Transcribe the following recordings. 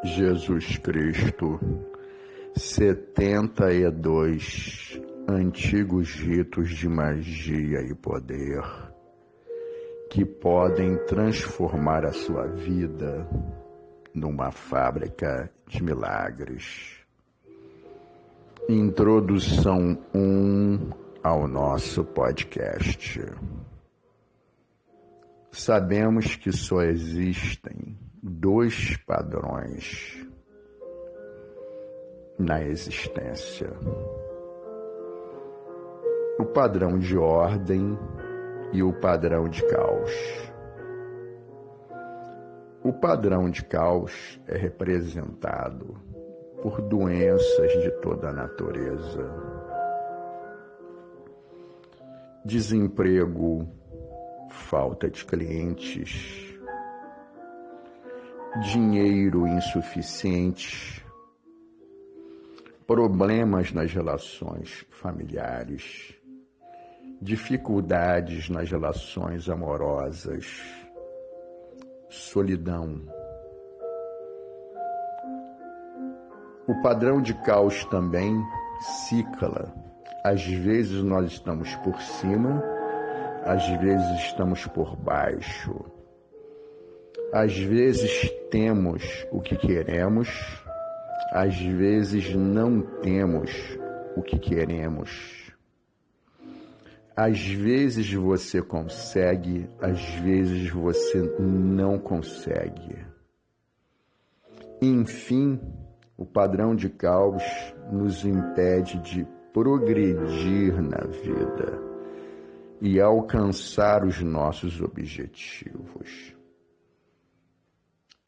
Jesus Cristo, 72 antigos ritos de magia e poder que podem transformar a sua vida numa fábrica de milagres. Introdução 1 ao nosso podcast. Sabemos que só existem dois padrões na existência: o padrão de ordem e o padrão de caos. O padrão de caos é representado por doenças de toda a natureza, desemprego, falta de clientes, dinheiro insuficiente, problemas nas relações familiares, dificuldades nas relações amorosas, solidão. O padrão de caos também cicla. Às vezes nós estamos por cima, às vezes estamos por baixo. Às vezes temos o que queremos, às vezes não temos o que queremos. Às vezes você consegue, às vezes você não consegue. Enfim, o padrão de caos nos impede de progredir na vida e alcançar os nossos objetivos.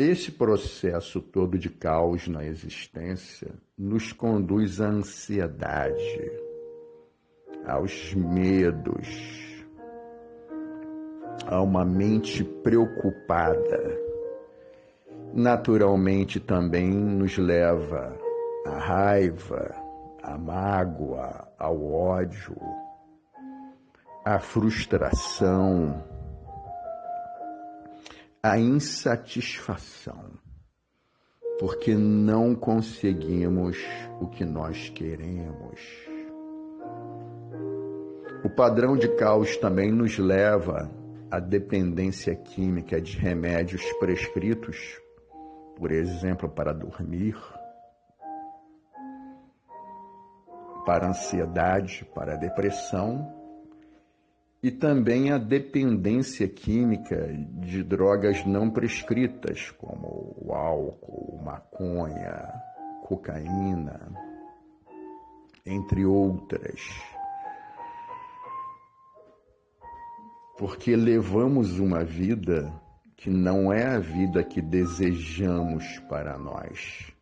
Esse processo todo de caos na existência nos conduz à ansiedade, aos medos, a uma mente preocupada. Naturalmente também nos leva à raiva, à mágoa, ao ódio, à frustração, à insatisfação, porque não conseguimos o que nós queremos. O padrão de caos também nos leva à dependência química de remédios prescritos, por exemplo, para dormir, para ansiedade, para depressão, e também a dependência química de drogas não prescritas, como o álcool, maconha, cocaína, entre outras. Porque levamos uma vida que não é a vida que desejamos para nós.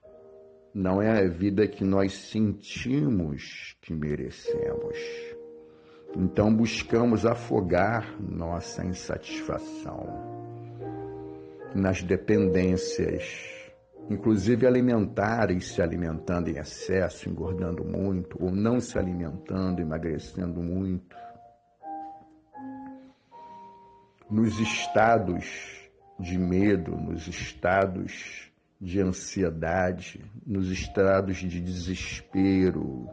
Não é a vida que nós sentimos que merecemos. Então buscamos afogar nossa insatisfação nas dependências, inclusive alimentar e se alimentando em excesso, engordando muito, ou não se alimentando, emagrecendo muito. Nos estados de medo, nos estados de ansiedade, nos estados de desespero,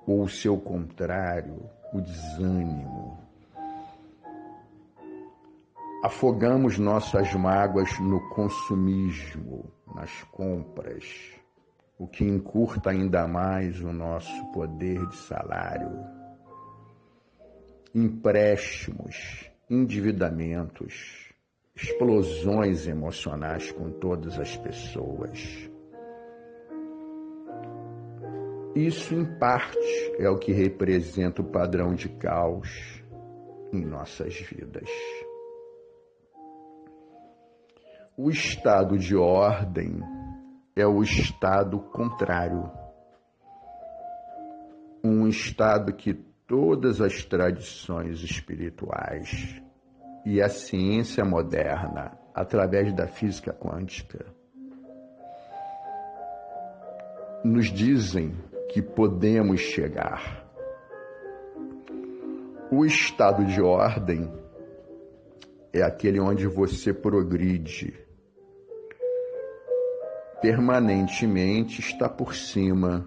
ou o seu contrário, o desânimo. Afogamos nossas mágoas no consumismo, nas compras, o que encurta ainda mais o nosso poder de salário. Empréstimos, endividamentos, explosões emocionais com todas as pessoas. Isso, em parte, é o que representa o padrão de caos em nossas vidas. O estado de ordem é o estado contrário. Um estado que todas as tradições espirituais e a ciência moderna, através da física quântica, nos dizem que podemos chegar. O estado de ordem é aquele onde você progride permanentemente está por cima,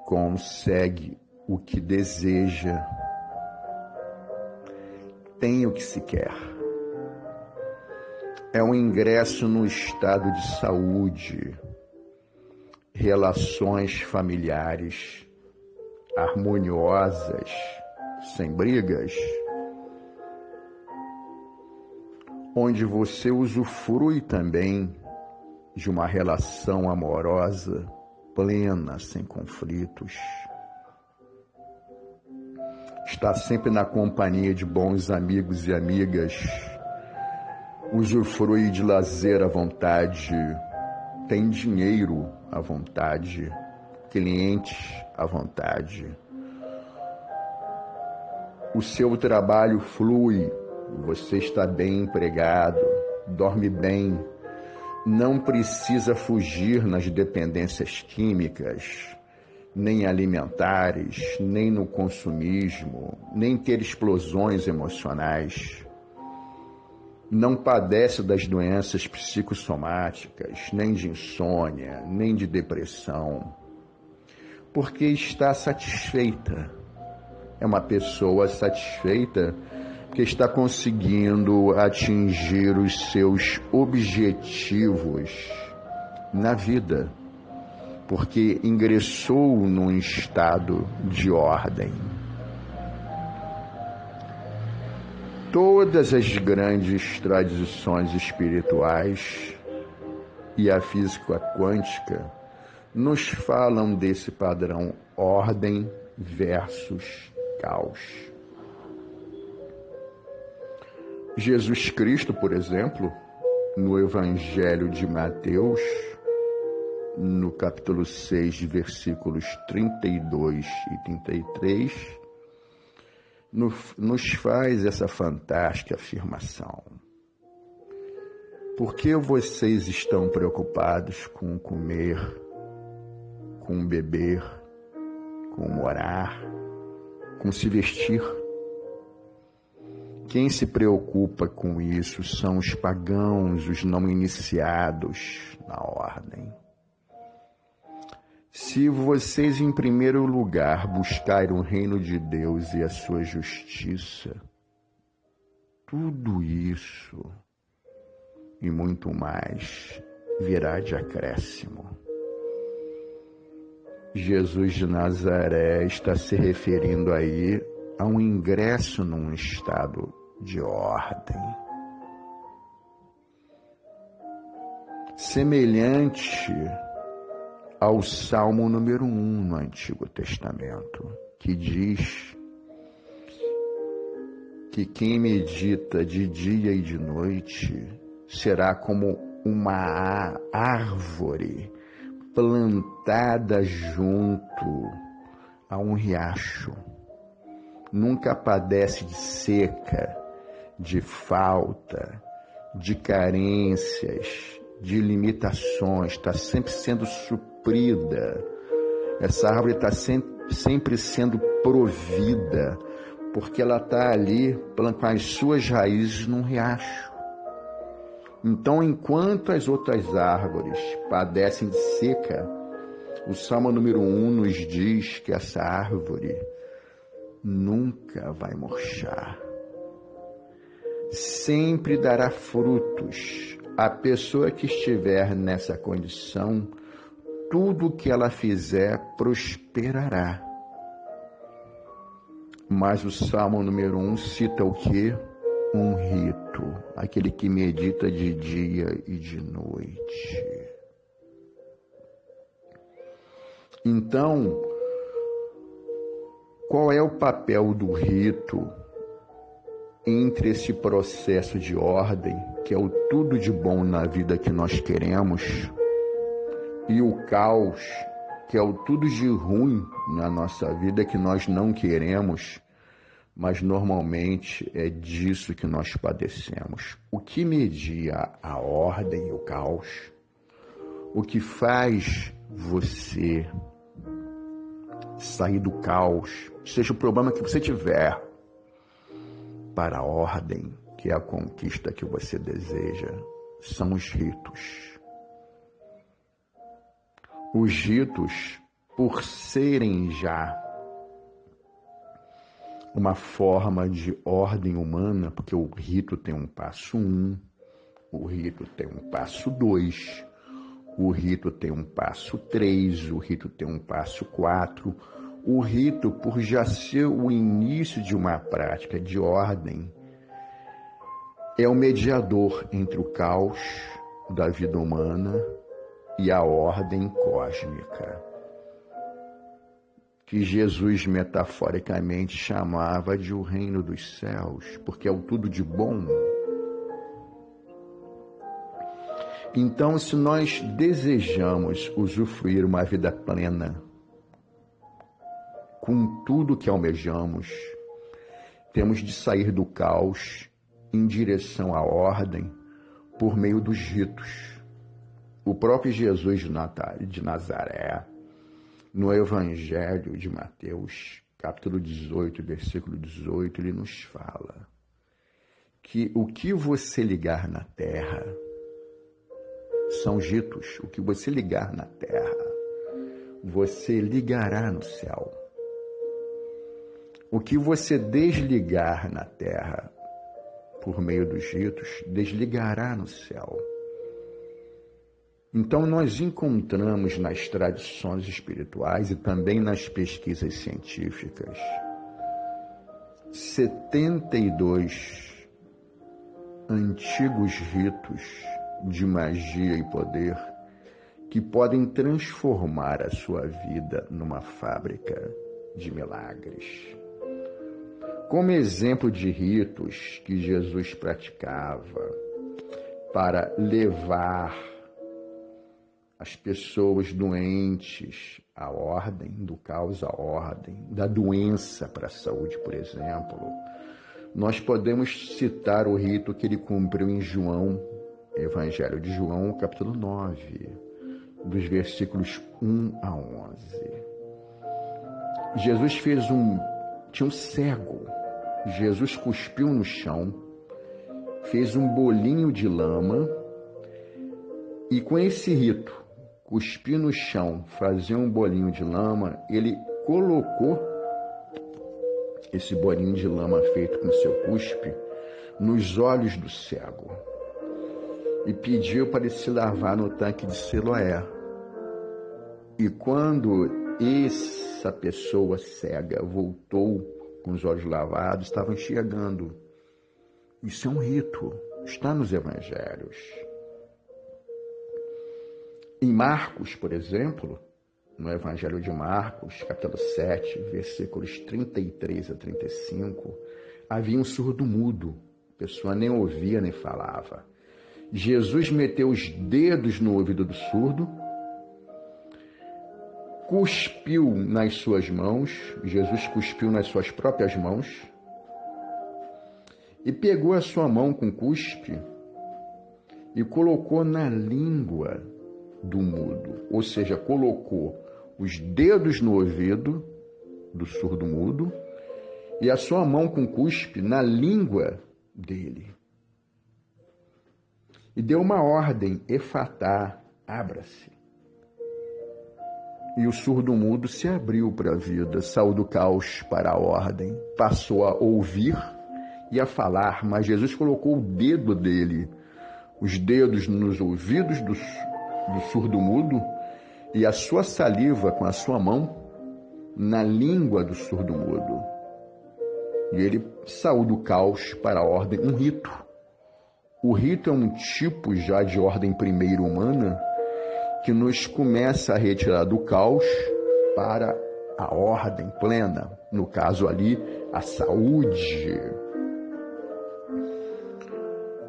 consegue o que deseja, tem o que se quer. É um ingresso no estado de saúde, relações familiares harmoniosas, sem brigas, onde você usufrui também de uma relação amorosa plena, sem conflitos. Está sempre na companhia de bons amigos e amigas, usufrui de lazer à vontade, tem dinheiro à vontade, clientes à vontade. O seu trabalho flui, você está bem empregado, dorme bem, não precisa fugir nas dependências químicas, nem alimentares, nem no consumismo, nem ter explosões emocionais. Não padece das doenças psicossomáticas, nem de insônia, nem de depressão, porque está satisfeita. É uma pessoa satisfeita que está conseguindo atingir os seus objetivos na vida, porque ingressou num estado de ordem. Todas as grandes tradições espirituais e a física quântica nos falam desse padrão ordem versus caos. Jesus Cristo, por exemplo, no Evangelho de Mateus, no capítulo 6, versículos 32 e 33, nos faz essa fantástica afirmação. Por que vocês estão preocupados com comer, com beber, com morar, com se vestir? Quem se preocupa com isso são os pagãos, os não iniciados na ordem. Se vocês, em primeiro lugar, buscarem o reino de Deus e a sua justiça, tudo isso e muito mais virá de acréscimo. Jesus de Nazaré está se referindo aí a um ingresso num estado de ordem. Semelhante ao Salmo número 1 no Antigo Testamento, que diz que quem medita de dia e de noite será como uma árvore plantada junto a um riacho. Nunca padece de seca, de falta, de carências, de limitações, está sempre sendo suprida. Essa árvore está sempre sendo provida, porque ela está ali com as suas raízes num riacho. Então, enquanto as outras árvores padecem de seca, o Salmo número 1 nos diz que essa árvore nunca vai murchar. Sempre dará frutos. A pessoa que estiver nessa condição, tudo o que ela fizer prosperará. Mas o Salmo número 1 cita o quê? Um rito, aquele que medita de dia e de noite. Então, qual é o papel do rito entre esse processo de ordem, que é o tudo de bom na vida que nós queremos, e o caos, que é o tudo de ruim na nossa vida que nós não queremos, mas normalmente é disso que nós padecemos? O que media a ordem e o caos? O que faz você sair do caos, seja o problema que você tiver, para a ordem, que é a conquista que você deseja, são os ritos. Os ritos, por serem já uma forma de ordem humana, porque o rito tem um passo 1, o rito tem um passo 2, o rito tem um passo 3, o rito tem um passo 4. O rito, por já ser o início de uma prática de ordem, é o mediador entre o caos da vida humana e a ordem cósmica, que Jesus metaforicamente chamava de o reino dos céus, porque é o tudo de bom. Então, se nós desejamos usufruir uma vida plena, com tudo que almejamos, temos de sair do caos em direção à ordem por meio dos ritos. O próprio Jesus de Nazaré, no Evangelho de Mateus, capítulo 18, versículo 18, ele nos fala que o que você ligar na terra são ritos. O que você ligar na terra, você ligará no céu. O que você desligar na terra, por meio dos ritos, desligará no céu. Então, nós encontramos nas tradições espirituais e também nas pesquisas científicas 72 antigos ritos de magia e poder que podem transformar a sua vida numa fábrica de milagres. Como exemplo de ritos que Jesus praticava para levar as pessoas doentes à ordem, do caos à ordem, da doença para a saúde, por exemplo, nós podemos citar o rito que ele cumpriu em João, Evangelho de João, capítulo 9, dos versículos 1 a 11. Jesus tinha um cego. Jesus cuspiu no chão, fez um bolinho de lama e com esse rito, cuspir no chão, fazer um bolinho de lama, ele colocou esse bolinho de lama feito com seu cuspe nos olhos do cego e pediu para ele se lavar no tanque de Siloé. E quando essa pessoa cega voltou com os olhos lavados, estava enxergando. Isso é um rito, está nos evangelhos. Em Marcos, por exemplo, no Evangelho de Marcos, capítulo 7, versículos 33 a 35, havia um surdo-mudo, a pessoa nem ouvia nem falava. Jesus meteu os dedos no ouvido do surdo, cuspiu nas suas mãos, Jesus cuspiu nas suas próprias mãos, e pegou a sua mão com cuspe e colocou na língua do mudo, ou seja, colocou os dedos no ouvido do surdo-mudo e a sua mão com cuspe na língua dele. E deu uma ordem, efatá, abra-se. E o surdo-mudo se abriu para a vida, saiu do caos para a ordem, passou a ouvir e a falar, mas Jesus colocou o dedo dele, os dedos nos ouvidos do surdo-mudo e a sua saliva com a sua mão na língua do surdo-mudo. E ele saiu do caos para a ordem, um rito. O rito é um tipo já de ordem primeira humana que nos começa a retirar do caos para a ordem plena, no caso ali, a saúde.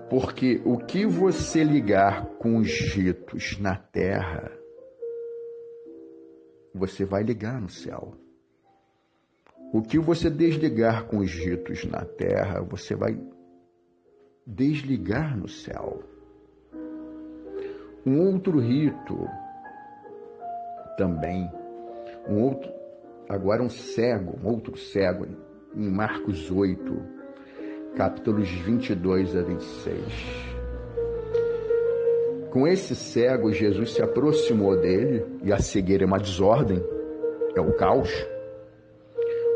Porque o que você ligar com os ritos na terra, você vai ligar no céu. O que você desligar com os ritos na terra, você vai desligar no céu. Um outro rito também, agora um outro cego, em Marcos 8, capítulos 22 a 26. Com esse cego, Jesus se aproximou dele, e a cegueira é uma desordem, é o caos.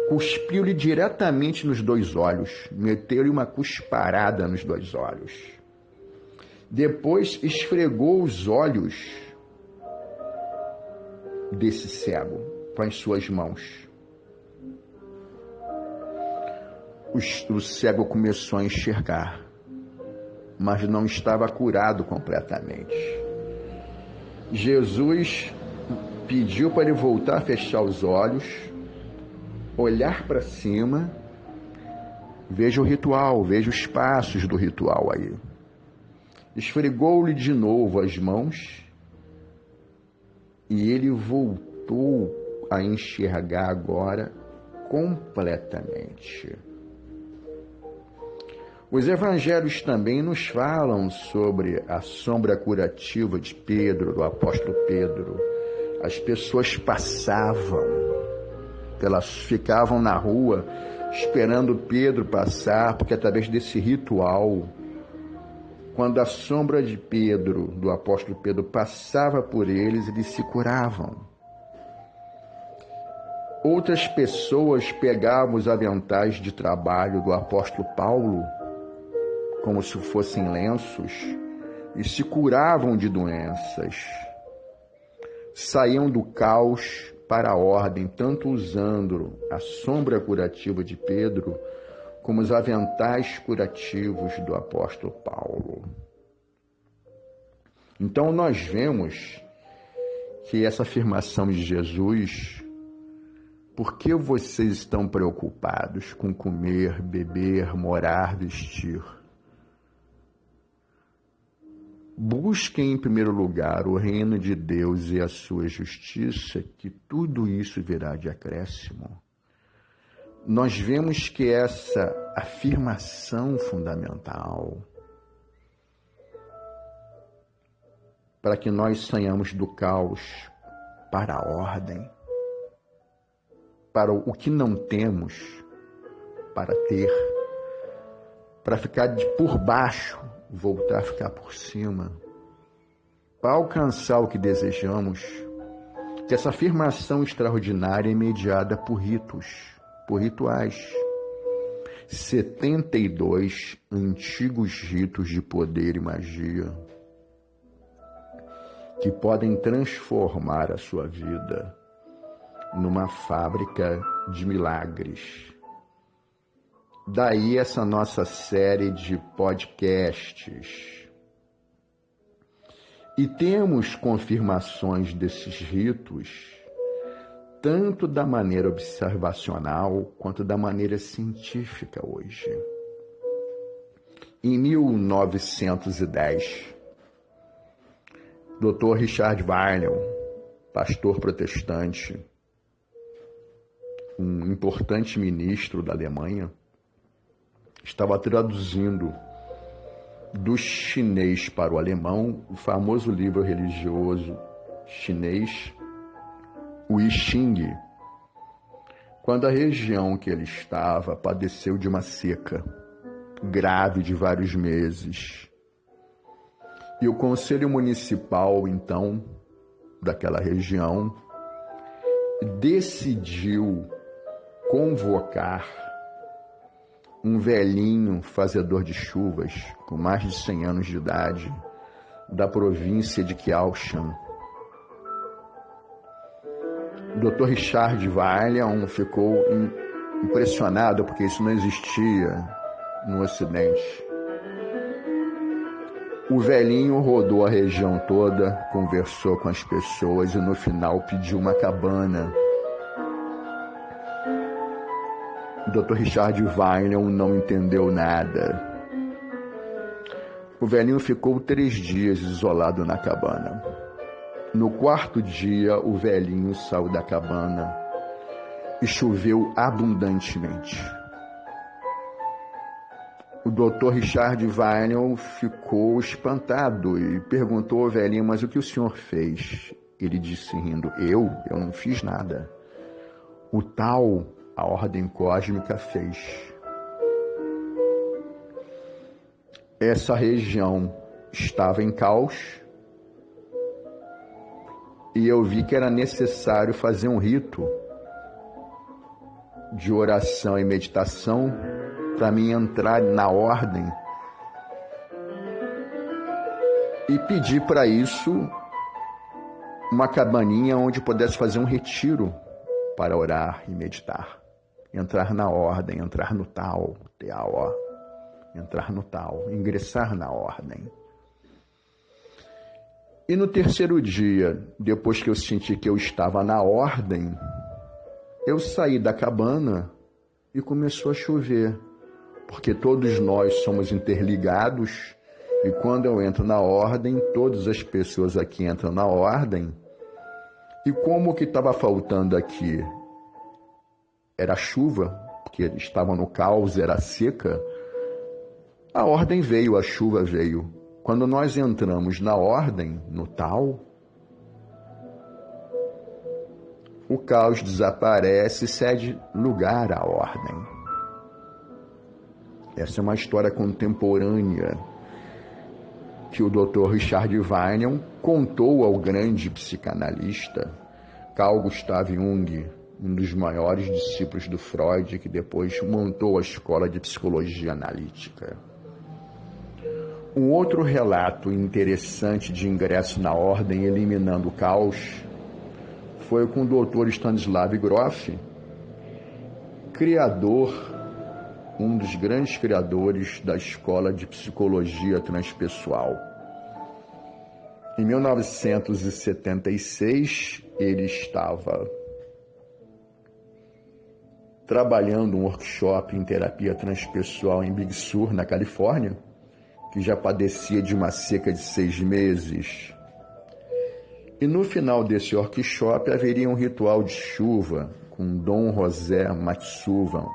Cuspiu-lhe diretamente nos 2 olhos, meteu-lhe uma cusparada nos 2 olhos. Depois esfregou os olhos desse cego com as suas mãos. O cego começou a enxergar, mas não estava curado completamente. Jesus pediu para ele voltar a fechar os olhos, olhar para cima. Veja o ritual, veja os passos do ritual aí. Esfregou-lhe de novo as mãos e ele voltou a enxergar agora completamente. Os evangelhos também nos falam sobre a sombra curativa de Pedro, do apóstolo Pedro. As pessoas passavam, elas ficavam na rua esperando Pedro passar, porque através desse ritual, quando a sombra de Pedro, do apóstolo Pedro, passava por eles, eles se curavam. Outras pessoas pegavam os aventais de trabalho do apóstolo Paulo, como se fossem lenços, e se curavam de doenças. Saíam do caos para a ordem, tanto usando a sombra curativa de Pedro, como os aventais curativos do apóstolo Paulo. Então nós vemos que essa afirmação de Jesus: por que vocês estão preocupados com comer, beber, morar, vestir? Busquem em primeiro lugar o reino de Deus e a sua justiça, que tudo isso virá de acréscimo. Nós vemos que essa afirmação fundamental para que nós saiamos do caos para a ordem, para o que não temos, para ter, para ficar por baixo, voltar a ficar por cima, para alcançar o que desejamos, que essa afirmação extraordinária é mediada por ritos, por rituais. 72 antigos ritos de poder e magia que podem transformar a sua vida numa fábrica de milagres. Daí essa nossa série de podcasts. E temos confirmações desses ritos, tanto da maneira observacional quanto da maneira científica hoje. Em 1910, Dr. Richard Wagner, pastor protestante, um importante ministro da Alemanha, estava traduzindo do chinês para o alemão o famoso livro religioso chinês, o I Ching, quando a região que ele estava padeceu de uma seca grave de vários meses. E o Conselho Municipal, então, daquela região, decidiu convocar um velhinho fazedor de chuvas, com mais de 100 anos de idade, da província de Qiaoshan. O Dr. Richard Wagner ficou impressionado, porque isso não existia no Ocidente. O velhinho rodou a região toda, conversou com as pessoas e no final pediu uma cabana. O Dr. Richard Wagner não entendeu nada. O velhinho ficou 3 dias isolado na cabana. No 4º dia, o velhinho saiu da cabana e choveu abundantemente. O Dr. Richard Wagner ficou espantado e perguntou ao velhinho: mas o que o senhor fez? Ele disse rindo: eu não fiz nada. A ordem cósmica fez. Essa região estava em caos e eu vi que era necessário fazer um rito de oração e meditação para mim entrar na ordem e pedir para isso uma cabaninha onde pudesse fazer um retiro para orar e meditar. Entrar na ordem, entrar no tal, entrar no tal, ingressar na ordem. E no terceiro dia, depois que eu senti que eu estava na ordem, eu saí da cabana e começou a chover, porque todos nós somos interligados e quando eu entro na ordem, todas as pessoas aqui entram na ordem. E como o que estava faltando aqui era chuva, porque estava no caos, era seca, a ordem veio, a chuva veio. Quando nós entramos na ordem, no tal, o caos desaparece e cede lugar à ordem. Essa é uma história contemporânea que o Dr. Richard Wagner contou ao grande psicanalista Carl Gustav Jung, um dos maiores discípulos do Freud, que depois montou a escola de psicologia analítica. Um outro relato interessante de ingresso na ordem eliminando o caos foi com o Dr. Stanislav Grof, um dos grandes criadores da escola de psicologia transpessoal. Em 1976, ele estava trabalhando um workshop em terapia transpessoal em Big Sur, na Califórnia, que já padecia de uma seca de 6 meses. E no final desse workshop haveria um ritual de chuva com Dom José Matsuva,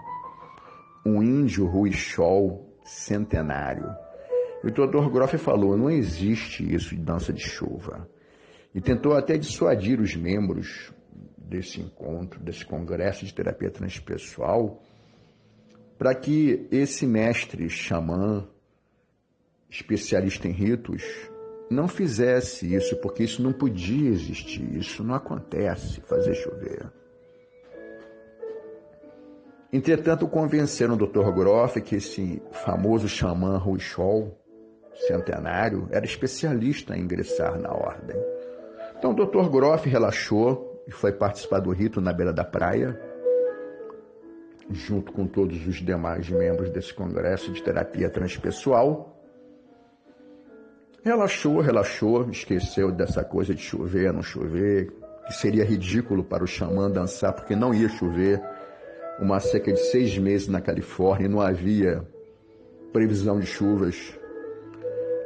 um índio Huichol centenário. E o Dr. Grof falou, não existe isso de dança de chuva. E tentou até dissuadir os membros desse encontro, desse congresso de terapia transpessoal, para que esse mestre xamã, especialista em ritos, não fizesse isso, porque isso não podia existir, isso não acontece, fazer chover. Entretanto, convenceram o Dr. Grof que esse famoso xamã Huichol, centenário, era especialista em ingressar na ordem. Então o Dr. Grof relaxou e foi participar do rito na beira da praia, junto com todos os demais membros desse congresso de terapia transpessoal. Relaxou, esqueceu dessa coisa de chover, não chover, que seria ridículo para o xamã dançar, porque não ia chover. Uma seca de 6 meses na Califórnia, não havia previsão de chuvas.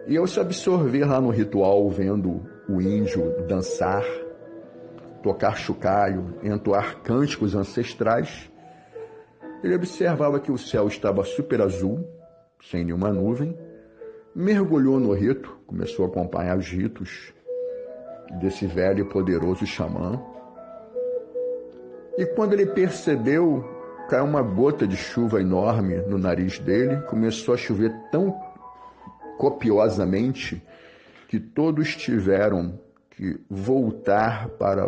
E ao se absorver lá no ritual, vendo o índio dançar, tocar chocalho, entoar cânticos ancestrais, ele observava que o céu estava super azul, sem nenhuma nuvem, mergulhou no rito, começou a acompanhar os ritos desse velho e poderoso xamã. E quando ele percebeu, caiu uma gota de chuva enorme no nariz dele, começou a chover tão copiosamente que todos tiveram que voltar para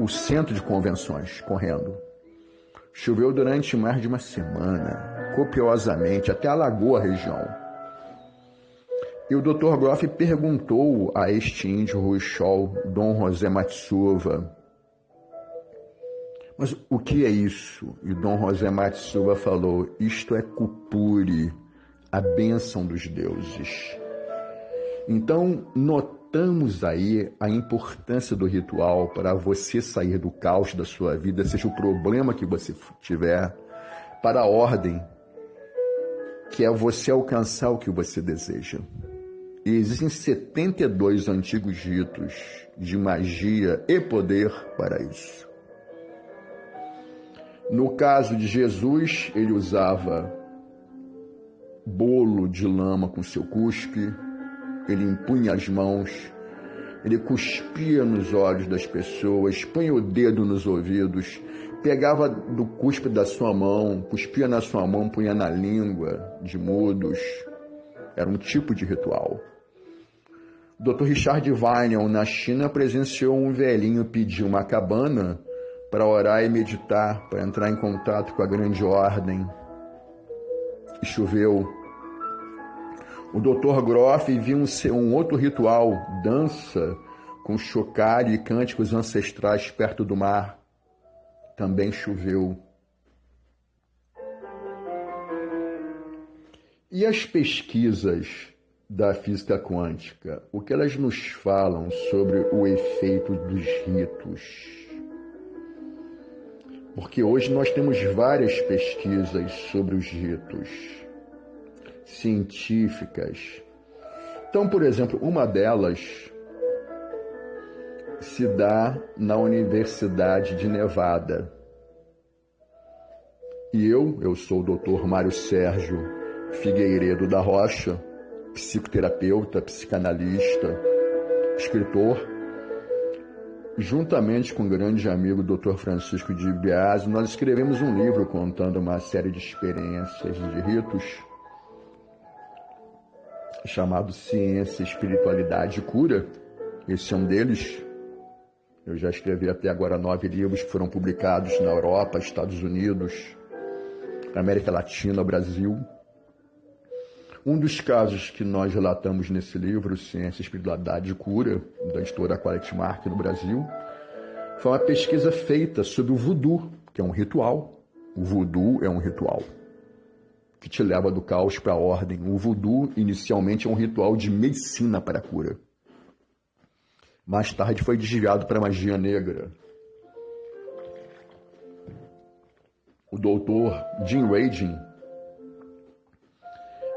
o centro de convenções, correndo. Choveu durante mais de uma semana, copiosamente, até alagou a região. E o Dr. Grof perguntou a este índio Huichol, Dom José Matsuva, mas o que é isso? E Dom José Matsuva falou, isto é Kupuri, a bênção dos deuses. Então, notamos aí a importância do ritual para você sair do caos da sua vida, seja o problema que você tiver, para a ordem, que é você alcançar o que você deseja. E existem 72 antigos ritos de magia e poder para isso. No caso de Jesus, ele usava bolo de lama com seu cuspe, ele impunha as mãos, ele cuspia nos olhos das pessoas, punha o dedo nos ouvidos, pegava do cuspe da sua mão, cuspia na sua mão, punha na língua de mudos. Era um tipo de ritual. O Dr. Richard Weinel, na China, presenciou um velhinho pedir uma cabana para orar e meditar, para entrar em contato com a grande ordem. E choveu. O Dr. Groff viu um outro ritual, dança, com chocalho e cânticos ancestrais perto do mar. Também choveu. E as pesquisas da física quântica, o que elas nos falam sobre o efeito dos ritos? Porque hoje nós temos várias pesquisas sobre os ritos, científicas. Então, por exemplo, uma delas se dá na Universidade de Nevada. E eu sou o Dr. Mário Sérgio Figueiredo da Rocha, psicoterapeuta, psicanalista, escritor. Juntamente com o grande amigo Dr. Francisco de Biasi, nós escrevemos um livro contando uma série de experiências de ritos chamado Ciência, Espiritualidade e Cura. Esse é um deles. Eu já escrevi até agora 9 livros que foram publicados na Europa, Estados Unidos, América Latina, Brasil. Um dos casos que nós relatamos nesse livro, Ciência, Espiritualidade e Cura, da editora Quality Mark no Brasil, foi uma pesquisa feita sobre o voodoo, que é um ritual. O voodoo é um ritual que te leva do caos para a ordem. O voodoo, inicialmente, é um ritual de medicina para a cura. Mais tarde foi desviado para a magia negra. O doutor Jim Radin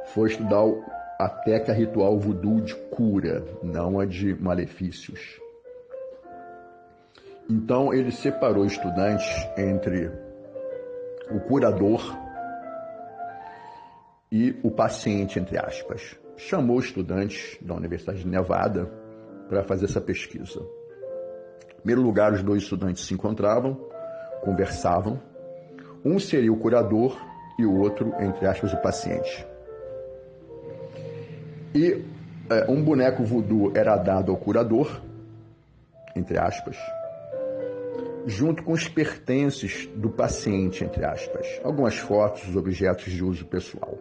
foi estudar a técnica ritual voodoo de cura, não a de malefícios. Então ele separou estudantes entre o curador e o paciente, entre aspas. Chamou estudantes da Universidade de Nevada para fazer essa pesquisa. Em primeiro lugar, os 2 estudantes se encontravam, conversavam. Um seria o curador e o outro, entre aspas, o paciente. E um boneco voodoo era dado ao curador, entre aspas, junto com os pertences do paciente, entre aspas, algumas fotos, objetos de uso pessoal.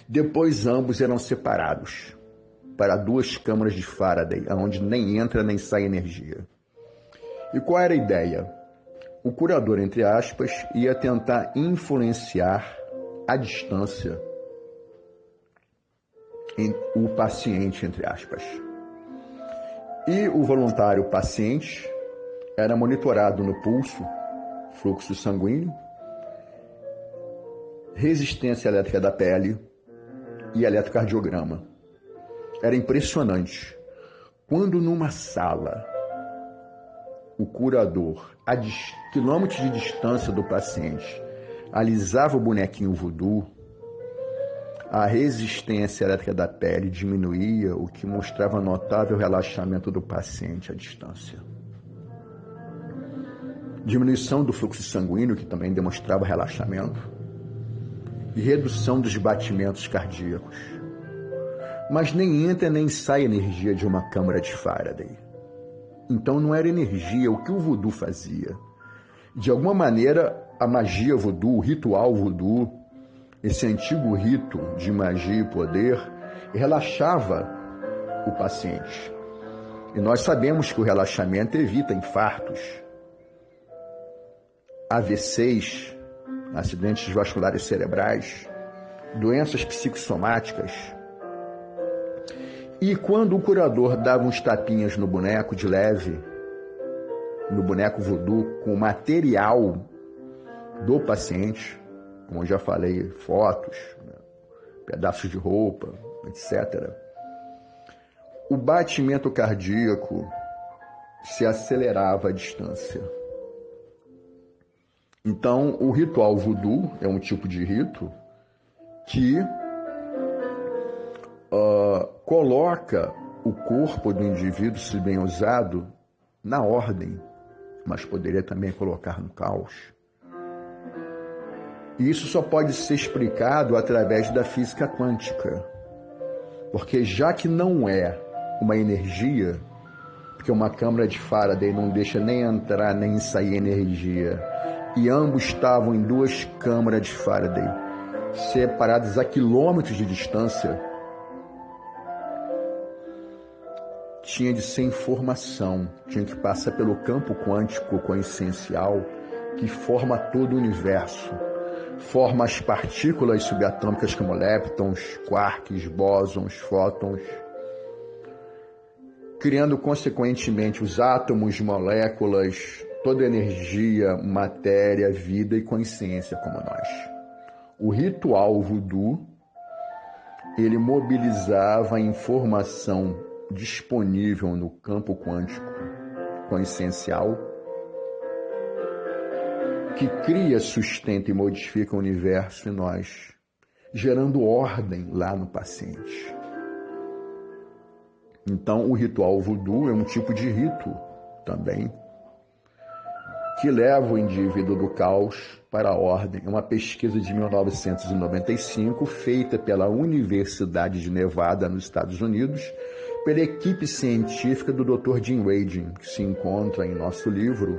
Depois ambos eram separados para 2 câmaras de Faraday, onde nem entra nem sai energia. E qual era a ideia? O curador, entre aspas, ia tentar influenciar à distância o paciente, entre aspas. E o voluntário paciente era monitorado no pulso, fluxo sanguíneo, resistência elétrica da pele e eletrocardiograma. Era impressionante. Quando numa sala o curador, a quilômetros de distância do paciente, alisava o bonequinho voodoo, a resistência elétrica da pele diminuía, o que mostrava notável relaxamento do paciente à distância. Diminuição do fluxo sanguíneo, que também demonstrava relaxamento, e redução dos batimentos cardíacos. Mas nem entra nem sai energia de uma câmara de Faraday. Então não era energia, o que o voodoo fazia. De alguma maneira, a magia voodoo, o ritual voodoo, esse antigo rito de magia e poder, relaxava o paciente. E nós sabemos que o relaxamento evita infartos, AVCs, acidentes vasculares cerebrais, doenças psicossomáticas. E quando o curador dava uns tapinhas no boneco de leve, no boneco voodoo, com o material do paciente, como eu já falei, fotos, pedaços de roupa, etc., o batimento cardíaco se acelerava à distância. Então, o ritual voodoo é um tipo de rito que coloca o corpo do indivíduo, se bem usado, na ordem, mas poderia também colocar no caos. E isso só pode ser explicado através da física quântica. Porque já que não é uma energia, porque uma câmara de Faraday não deixa nem entrar nem sair energia, e ambos estavam em duas câmaras de Faraday, separadas a quilômetros de distância, tinha de ser informação, tinha que passar pelo campo quântico coessencial que forma todo o universo, forma as partículas subatômicas como leptons, quarks, bósons, fótons, criando consequentemente os átomos, moléculas, toda energia, matéria, vida e consciência como nós. O ritual voodoo, ele mobilizava a informação disponível no campo quântico consciencial, que cria, sustenta e modifica o universo em nós, gerando ordem lá no paciente. Então, o ritual voodoo é um tipo de rito também, que leva o indivíduo do caos para a ordem. É uma pesquisa de 1995, feita pela Universidade de Nevada, nos Estados Unidos, pela equipe científica do Dr. Jim Radin, que se encontra em nosso livro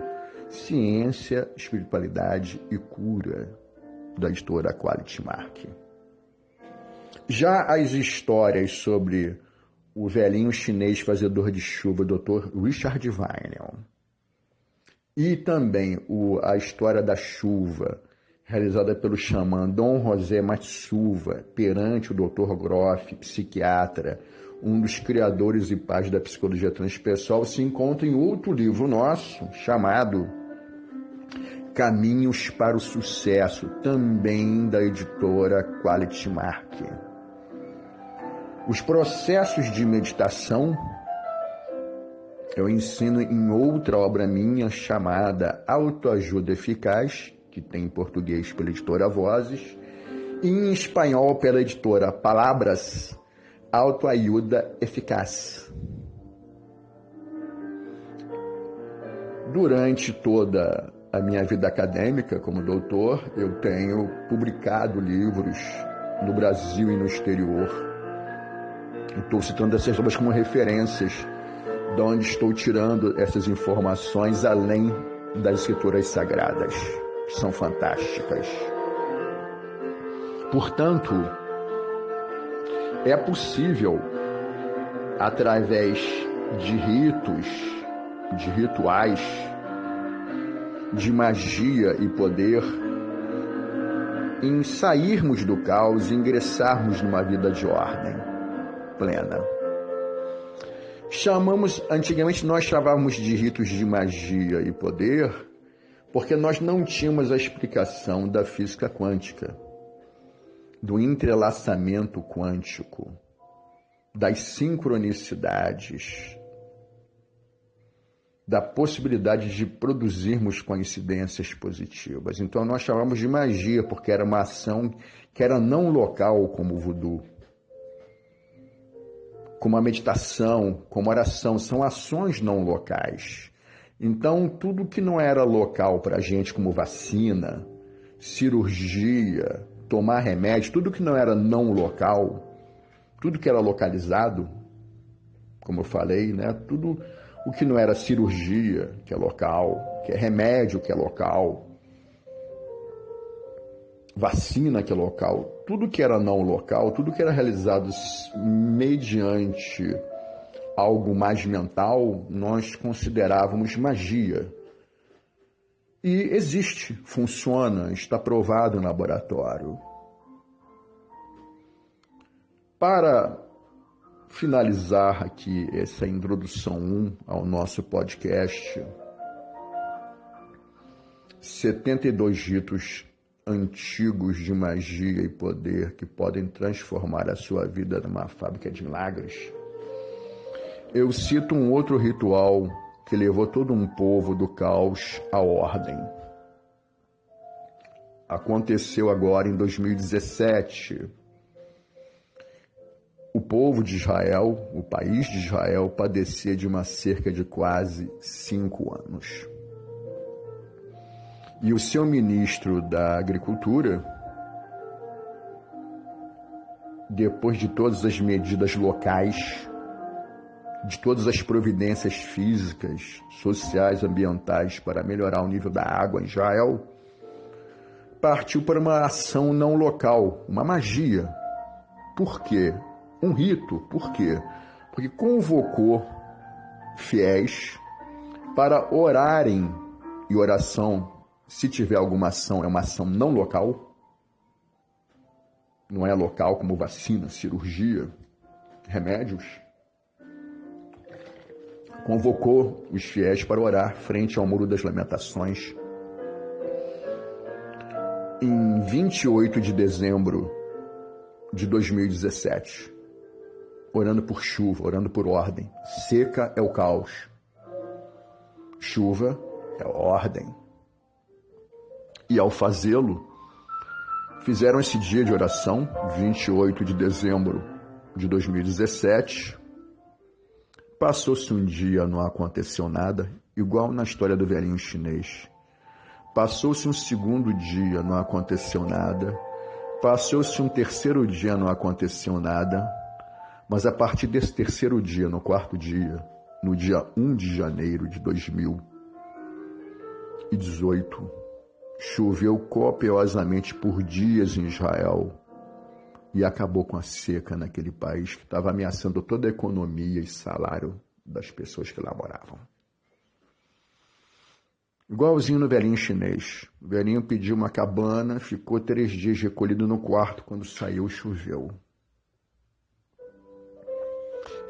Ciência, Espiritualidade e Cura, da editora Quality Mark. Já as histórias sobre o velhinho chinês fazedor de chuva, Dr. Richard Wienel, e também a história da chuva, realizada pelo xamã Dom José Matsuva, perante o Dr. Groff, psiquiatra, um dos criadores e pais da psicologia transpessoal, se encontra em outro livro nosso, chamado Caminhos para o Sucesso, também da editora Quality Mark. Os processos de meditação eu ensino em outra obra minha chamada Autoajuda Eficaz, que tem em português pela editora Vozes, e em espanhol pela editora Palavras, Autoajuda Eficaz. Durante toda a minha vida acadêmica como doutor, eu tenho publicado livros no Brasil e no exterior. Estou citando essas obras como referências de onde estou tirando essas informações, além das escrituras sagradas, que são fantásticas. Portanto, é possível, através de ritos, de rituais, de magia e poder, em sairmos do caos e ingressarmos numa vida de ordem plena. Antigamente nós chamávamos de ritos de magia e poder, porque nós não tínhamos a explicação da física quântica, do entrelaçamento quântico, das sincronicidades, da possibilidade de produzirmos coincidências positivas. Então nós chamávamos de magia, porque era uma ação que era não local, como o voodoo, como a meditação, como a oração, são ações não locais. Então, tudo que não era local para a gente, como vacina, cirurgia, tomar remédio, tudo que não era não local, tudo que era localizado, como eu falei, né? Tudo o que não era cirurgia, que é local, que é remédio, que é local, vacina, que é local, tudo que era não local, tudo que era realizado mediante algo mais mental, nós considerávamos magia. E existe, funciona, está provado no laboratório. Para finalizar aqui essa introdução 1 ao nosso podcast, 72 ritos antigos de magia e poder que podem transformar a sua vida numa fábrica de milagres. Eu cito um outro ritual que levou todo um povo do caos à ordem. Aconteceu agora em 2017. O povo de Israel, o país de Israel, padecia de uma seca de quase 5 anos. E o seu ministro da Agricultura depois de todas as medidas locais, de todas as providências físicas, sociais, ambientais para melhorar o nível da água em Israel, partiu para uma ação não local, uma magia. Por quê? Um rito. Por quê? Porque convocou fiéis para orarem, e oração, se tiver alguma ação, é uma ação não local, não é local como vacina, cirurgia, remédios. Convocou os fiéis para orar frente ao Muro das Lamentações. Em 28 de dezembro de 2017, orando por chuva, orando por ordem. Seca é o caos. Chuva é ordem. E ao fazê-lo, fizeram esse dia de oração, 28 de dezembro de 2017. Passou-se um dia, não aconteceu nada, igual na história do velhinho chinês. Passou-se um segundo dia, não aconteceu nada. Passou-se um terceiro dia, não aconteceu nada. Mas a partir desse terceiro dia, no quarto dia, no dia 1 de janeiro de 2018, choveu copiosamente por dias em Israel e acabou com a seca naquele país que estava ameaçando toda a economia e salário das pessoas que lá moravam. Igualzinho no velhinho chinês. O velhinho pediu uma cabana, ficou 3 dias recolhido no quarto, quando saiu choveu.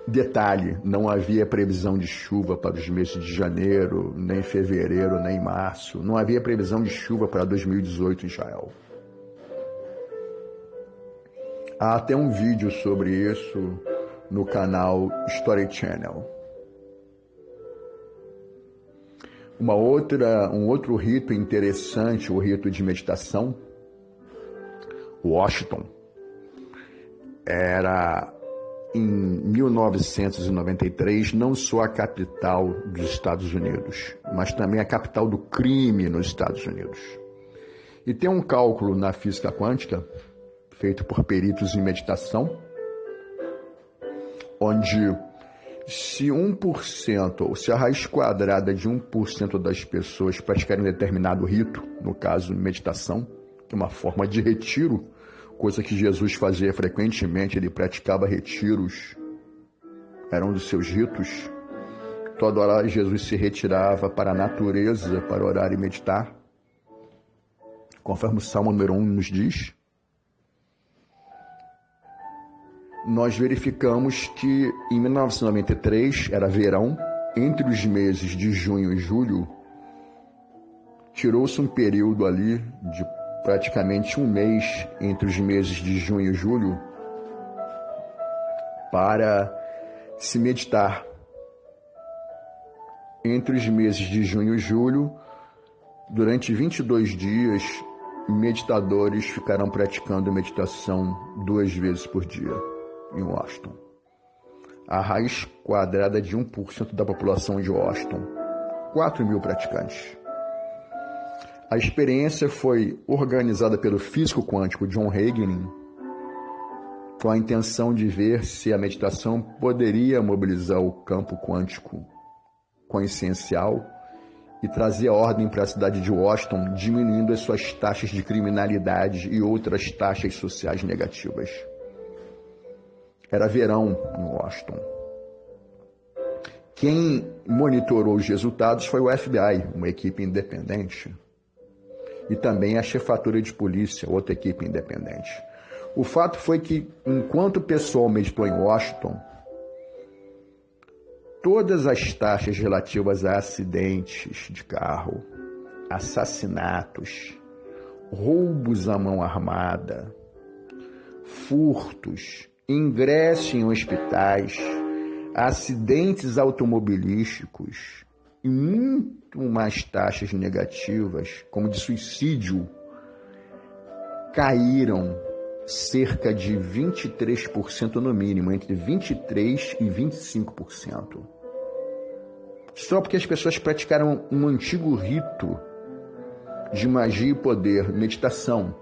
Detalhe, não havia previsão de chuva para os meses de janeiro, nem fevereiro, nem março. Não havia previsão de chuva para 2018 em Israel. Há até um vídeo sobre isso no canal Story Channel. Um outro rito interessante, o rito de meditação, Washington, era em 1993 não só a capital dos Estados Unidos, mas também a capital do crime nos Estados Unidos. E tem um cálculo na física quântica, feito por peritos em meditação, onde se 1%, ou se a raiz quadrada de 1% das pessoas praticarem determinado rito, no caso meditação, que é uma forma de retiro, coisa que Jesus fazia frequentemente, ele praticava retiros, era um dos seus ritos. Toda hora Jesus se retirava para a natureza para orar e meditar, conforme o Salmo número 1 nos diz. Nós verificamos que em 1993, era verão, entre os meses de junho e julho, tirou-se um período ali de praticamente um mês entre os meses de junho e julho para se meditar. Entre os meses de junho e julho, durante 22 dias, meditadores ficarão praticando meditação 2 vezes por dia em Washington. A raiz quadrada de 1% da população de Washington, 4.000 praticantes. A experiência foi organizada pelo físico quântico John Hagelin, com a intenção de ver se a meditação poderia mobilizar o campo quântico consciencial e trazer a ordem para a cidade de Washington, diminuindo as suas taxas de criminalidade e outras taxas sociais negativas. Era verão em Washington. Quem monitorou os resultados foi o FBI, uma equipe independente, e também a chefatura de polícia, outra equipe independente. O fato foi que, enquanto o pessoal meditou em Washington, todas as taxas relativas a acidentes de carro, assassinatos, roubos à mão armada, furtos, ingresso em hospitais, acidentes automobilísticos e muito mais taxas negativas, como de suicídio, caíram cerca de 23% no mínimo, entre 23% e 25%. Só porque as pessoas praticaram um antigo rito de magia e poder, meditação.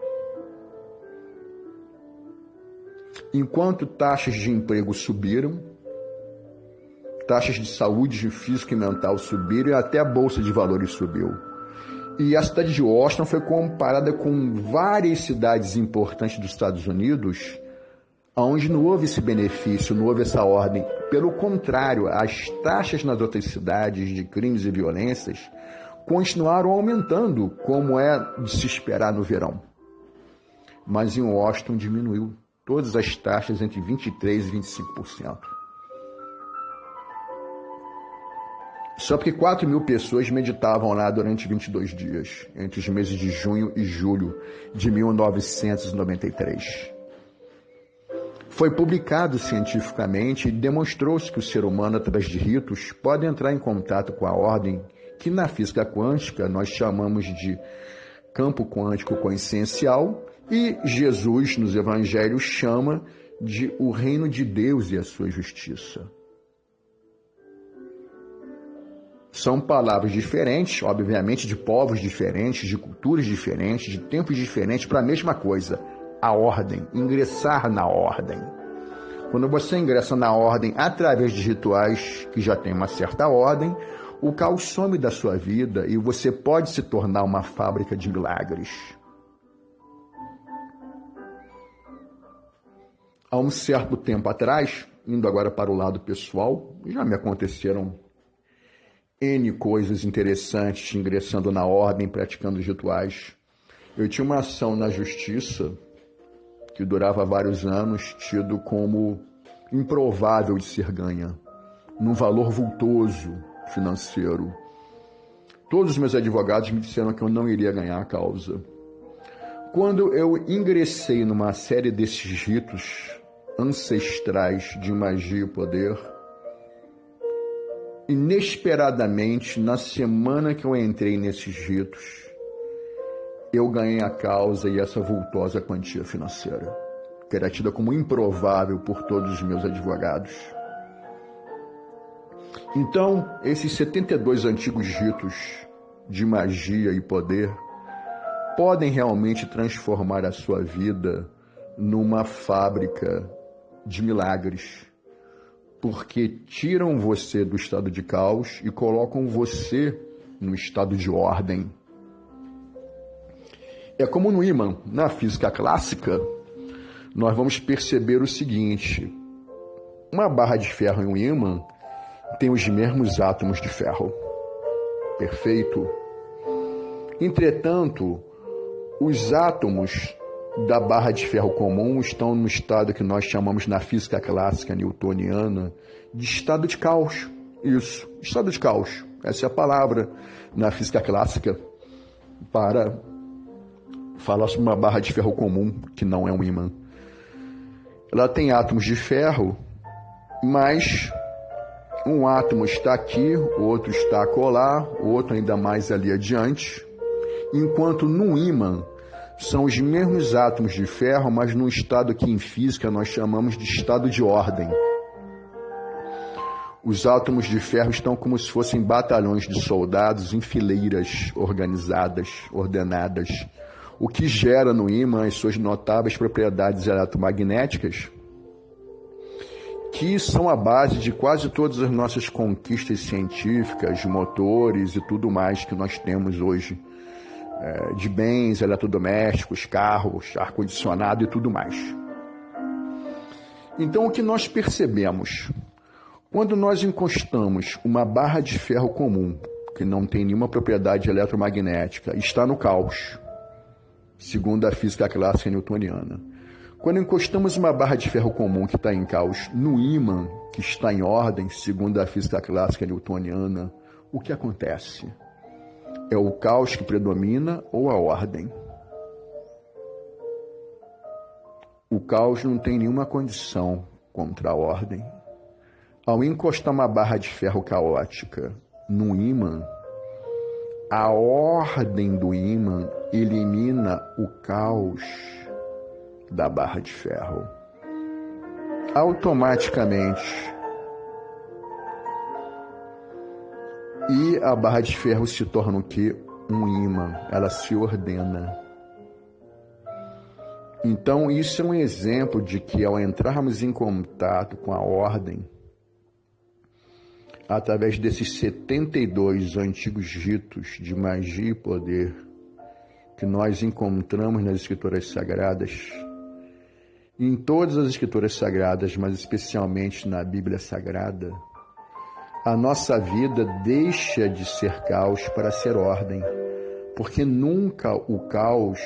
Enquanto taxas de emprego subiram, taxas de saúde física e mental subiram e até a Bolsa de Valores subiu. E a cidade de Washington foi comparada com várias cidades importantes dos Estados Unidos, onde não houve esse benefício, não houve essa ordem. Pelo contrário, as taxas nas outras cidades de crimes e violências continuaram aumentando, como é de se esperar no verão. Mas em Washington diminuiu todas as taxas entre 23% e 25%. Só porque 4.000 pessoas meditavam lá durante 22 dias, entre os meses de junho e julho de 1993. Foi publicado cientificamente e demonstrou-se que o ser humano, através de ritos, pode entrar em contato com a ordem que na física quântica nós chamamos de campo quântico consciencial e Jesus, nos evangelhos, chama de o reino de Deus e a sua justiça. São palavras diferentes, obviamente, de povos diferentes, de culturas diferentes, de tempos diferentes, para a mesma coisa, a ordem, ingressar na ordem. Quando você ingressa na ordem através de rituais que já têm uma certa ordem, o caos some da sua vida e você pode se tornar uma fábrica de milagres. Há um certo tempo atrás, indo agora para o lado pessoal, já me aconteceram N coisas interessantes, ingressando na ordem, praticando os rituais. Eu tinha uma ação na justiça que durava vários anos, tido como improvável de ser ganha, num valor vultoso financeiro. Todos os meus advogados me disseram que eu não iria ganhar a causa. Quando eu ingressei numa série desses ritos ancestrais de magia e poder, inesperadamente, na semana que eu entrei nesses ritos, eu ganhei a causa e essa vultosa quantia financeira, que era tida como improvável por todos os meus advogados. Então, esses 72 antigos ritos de magia e poder podem realmente transformar a sua vida numa fábrica de milagres, porque tiram você do estado de caos e colocam você no estado de ordem. É como no ímã, na física clássica, nós vamos perceber o seguinte: uma barra de ferro e um ímã têm os mesmos átomos de ferro. Perfeito? Entretanto, os átomos da barra de ferro comum estão no estado que nós chamamos na física clássica newtoniana de estado de caos. Isso, estado de caos. Essa é a palavra na física clássica para falar sobre uma barra de ferro comum, que não é um ímã. Ela tem átomos de ferro, mas um átomo está aqui, o outro está acolá, o outro ainda mais ali adiante, enquanto no ímã são os mesmos átomos de ferro, mas num estado que em física nós chamamos de estado de ordem. Os átomos de ferro estão como se fossem batalhões de soldados em fileiras organizadas, ordenadas, o que gera no ímã as suas notáveis propriedades eletromagnéticas, que são a base de quase todas as nossas conquistas científicas, motores e tudo mais que nós temos hoje, de bens, eletrodomésticos, carros, ar-condicionado e tudo mais. Então, o que nós percebemos? Quando nós encostamos uma barra de ferro comum, que não tem nenhuma propriedade eletromagnética, está no caos, segundo a física clássica newtoniana. Quando encostamos uma barra de ferro comum que está em caos no ímã, que está em ordem, segundo a física clássica newtoniana, o que acontece? É o caos que predomina ou a ordem? O caos não tem nenhuma condição contra a ordem. Ao encostar uma barra de ferro caótica no ímã, a ordem do ímã elimina o caos da barra de ferro. Automaticamente. E a barra de ferro se torna o quê? Um ímã. Ela se ordena. Então, isso é um exemplo de que, ao entrarmos em contato com a ordem, através desses 72 antigos ritos de magia e poder que nós encontramos nas Escrituras Sagradas, em todas as Escrituras Sagradas, mas especialmente na Bíblia Sagrada, a nossa vida deixa de ser caos para ser ordem, porque nunca o caos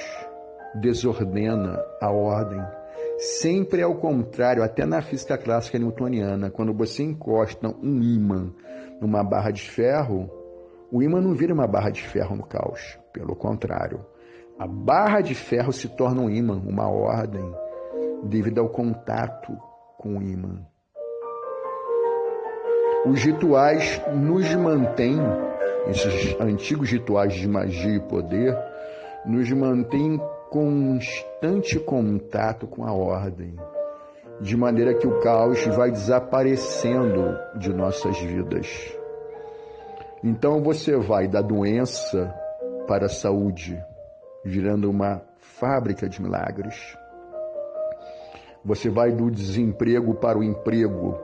desordena a ordem. Sempre é o contrário, até na física clássica newtoniana. Quando você encosta um ímã numa barra de ferro, o ímã não vira uma barra de ferro no caos. Pelo contrário, a barra de ferro se torna um ímã, uma ordem, devido ao contato com o ímã. Os rituais nos mantêm, esses antigos rituais de magia e poder, nos mantêm constante contato com a ordem, de maneira que o caos vai desaparecendo de nossas vidas. Então você vai da doença para a saúde, virando uma fábrica de milagres. Você vai do desemprego para o emprego.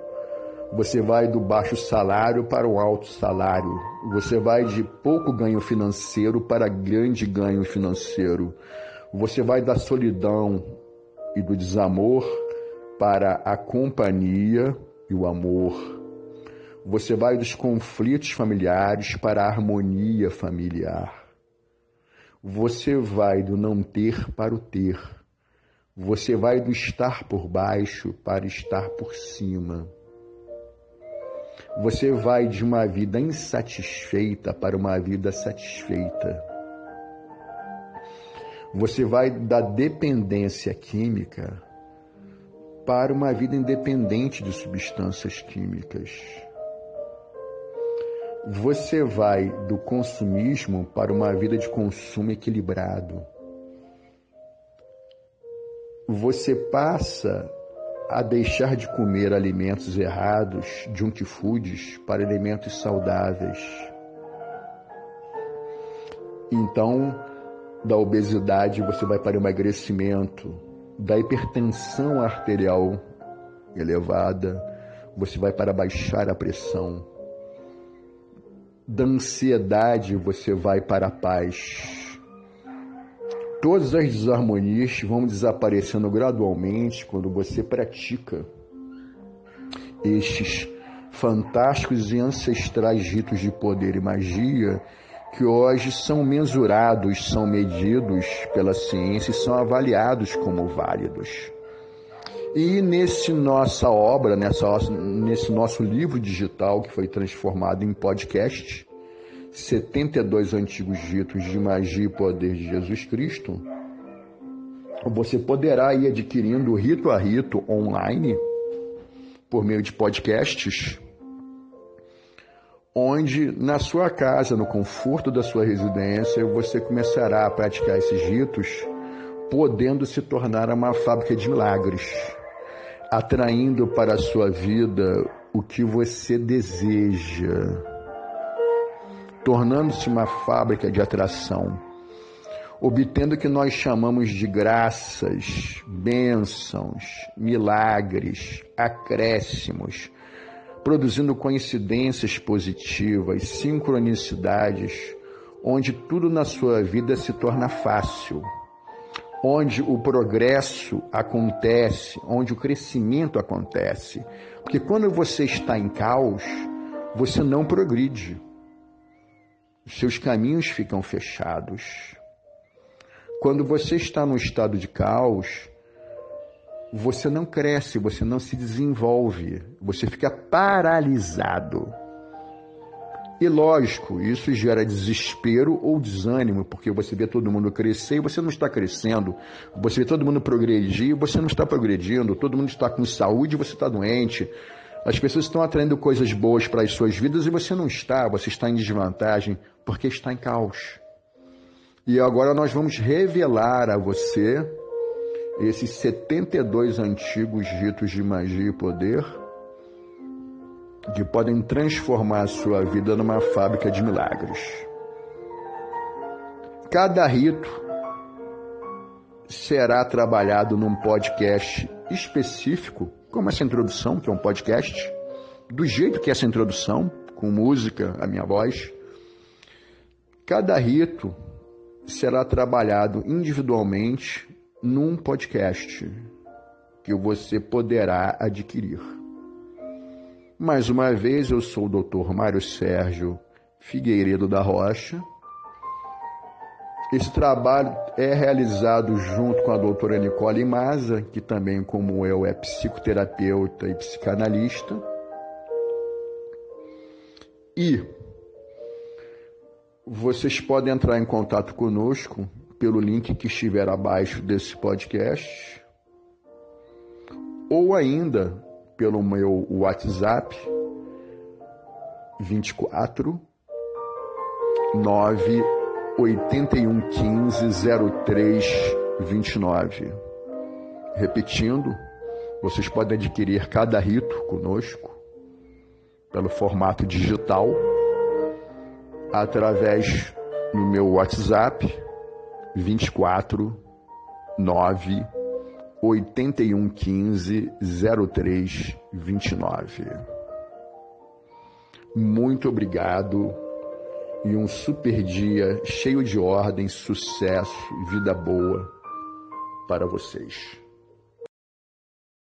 Você vai do baixo salário para o alto salário. Você vai de pouco ganho financeiro para grande ganho financeiro. Você vai da solidão e do desamor para a companhia e o amor. Você vai dos conflitos familiares para a harmonia familiar. Você vai do não ter para o ter. Você vai do estar por baixo para estar por cima. Você vai de uma vida insatisfeita para uma vida satisfeita. Você vai da dependência química para uma vida independente de substâncias químicas. Você vai do consumismo para uma vida de consumo equilibrado. Você passa a deixar de comer alimentos errados, junk foods, para alimentos saudáveis. Então, da obesidade você vai para o emagrecimento, da hipertensão arterial elevada, você vai para baixar a pressão, da ansiedade você vai para a paz. Todas as desarmonias vão desaparecendo gradualmente quando você pratica estes fantásticos e ancestrais ritos de poder e magia que hoje são mensurados, são medidos pela ciência e são avaliados como válidos. E nesse nossa obra, nesse nosso livro digital que foi transformado em podcast, 72 antigos ritos de magia e poder de Jesus Cristo, você poderá ir adquirindo rito a rito online, por meio de podcasts, onde na sua casa, no conforto da sua residência, você começará a praticar esses ritos, podendo se tornar uma fábrica de milagres, atraindo para a sua vida o que você deseja, tornando-se uma fábrica de atração, obtendo o que nós chamamos de graças, bênçãos, milagres, acréscimos, produzindo coincidências positivas, sincronicidades, onde tudo na sua vida se torna fácil, onde o progresso acontece, onde o crescimento acontece. Porque quando você está em caos, você não progride. Os seus caminhos ficam fechados. Quando você está no estado de caos, você não cresce, você não se desenvolve, você fica paralisado. E lógico, isso gera desespero ou desânimo, porque você vê todo mundo crescer e você não está crescendo. Você vê todo mundo progredir e você não está progredindo. Todo mundo está com saúde e você está doente. As pessoas estão atraindo coisas boas para as suas vidas e você não está. Você está em desvantagem porque está em caos. E agora nós vamos revelar a você esses 72 antigos ritos de magia e poder que podem transformar a sua vida numa fábrica de milagres. Cada rito será trabalhado num podcast específico, como essa introdução, que é um podcast, do jeito que é essa introdução, com música, a minha voz. Cada rito será trabalhado individualmente num podcast que você poderá adquirir. Mais uma vez, eu sou o Dr. Mário Sérgio Figueiredo da Rocha. Esse trabalho é realizado junto com a doutora Nicole Maza, que também, como eu, é psicoterapeuta e psicanalista. E vocês podem entrar em contato conosco pelo link que estiver abaixo desse podcast, ou ainda pelo meu WhatsApp 24 9 81 15 03 29. Repetindo, vocês podem adquirir cada rito conosco pelo formato digital através do meu WhatsApp 24 9 81 15 03 29. Muito obrigado e um super dia cheio de ordem, sucesso e vida boa para vocês.